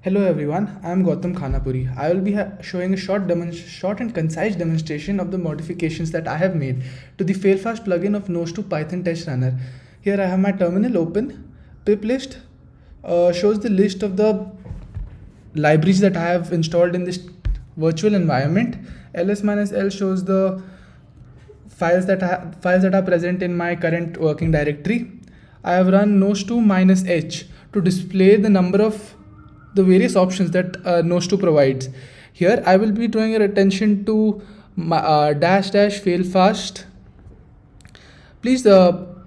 Hello everyone, I am Gautam Khanapuri. I will be showing a short and concise demonstration of the modifications that I have made to the Failfast plugin of Nose2 Python Test Runner. Here I have my terminal open. Pip list shows the list of the libraries that I have installed in this virtual environment. ls-l shows the files that are present in my current working directory. I have run nose2 -h to display the number of the various options that Nose2 provides. Here I will be drawing your attention to dash fail fast. Please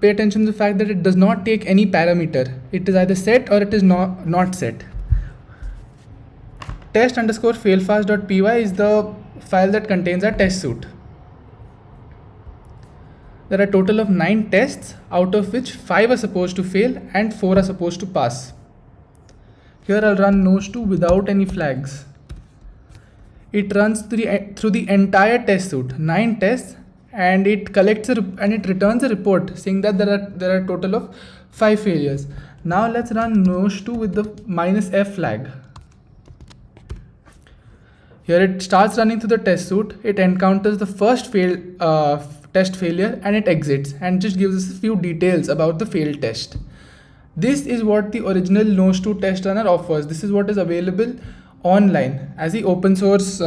pay attention to the fact that it does not take any parameter. It is either set or it is not set. Test_failfast.py is the file that contains our test suite. There are a total of 9 tests, out of which 5 are supposed to fail and 4 are supposed to pass. Here I'll run Nose2 without any flags. It runs through the entire test suite, 9 tests, and it collects and it returns a report saying that there are a total of 5 failures. Now let's run Nose2 with the -f flag. Here it starts running through the test suite. It encounters the first test failure and it exits and just gives us a few details about the failed test. This is what the original Nose2 test runner offers. This is what is available online as the open source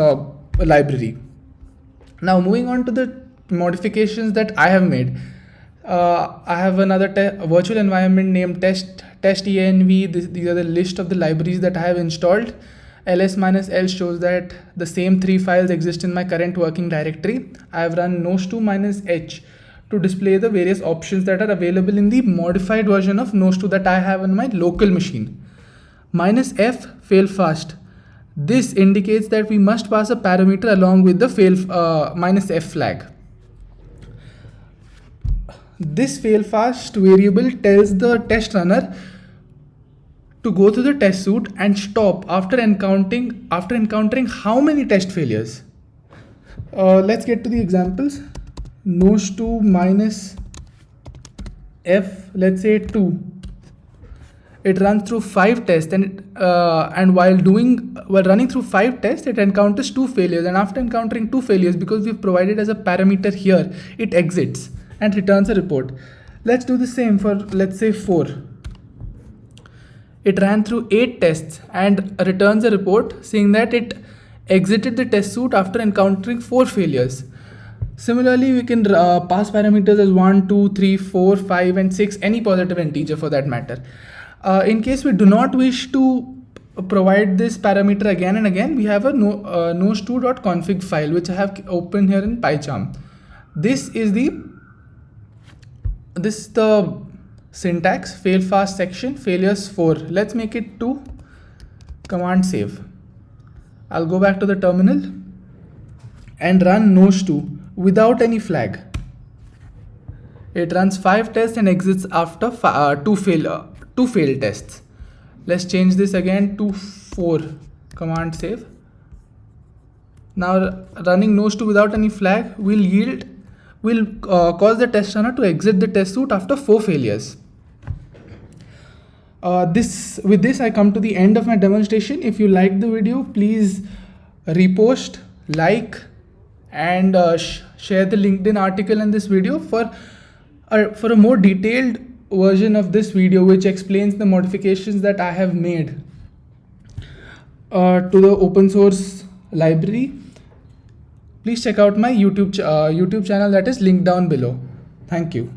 library. Now moving on to the modifications that I have made. I have another virtual environment named test-env. These are the list of the libraries that I have installed. ls-l shows that the same 3 files exist in my current working directory. I have run nose2 -h to display the various options that are available in the modified version of Nose2 that I have on my local machine. -f fail fast. This indicates that we must pass a parameter along with the -f flag. This fail fast variable tells the test runner to go to the test suite and stop after encountering how many test failures. Let's get to the examples. Nose2 -f, let's say 2. It runs through 5 tests and while running through 5 tests, it encounters 2 failures, and after encountering 2 failures, because we've provided as a parameter here, it exits and returns a report. Let's do the same for, let's say, 4. It ran through 8 tests and returns a report saying that it exited the test suite after encountering 4 failures. Similarly, we can pass parameters as 1, 2, 3, 4, 5, and 6, any positive integer for that matter. In case we do not wish to provide this parameter again and again, we have a nose2.config file which I have open here in PyCharm. This is the syntax, fail fast section, failures 4. Let's make it 2, command save. I'll go back to the terminal and run Nose2 without any flag. It runs 5 tests and exits after 2 failed tests. Let's change this again to 4, command save. Now running Nose2 without any flag will cause the test runner to exit the test suite after 4 failures. With this I come to the end of my demonstration. If you liked the video, please repost, like, and share the LinkedIn article in this video for a more detailed version of this video which explains the modifications that I have made to the open source library. Please check out my YouTube channel that is linked down below. Thank you.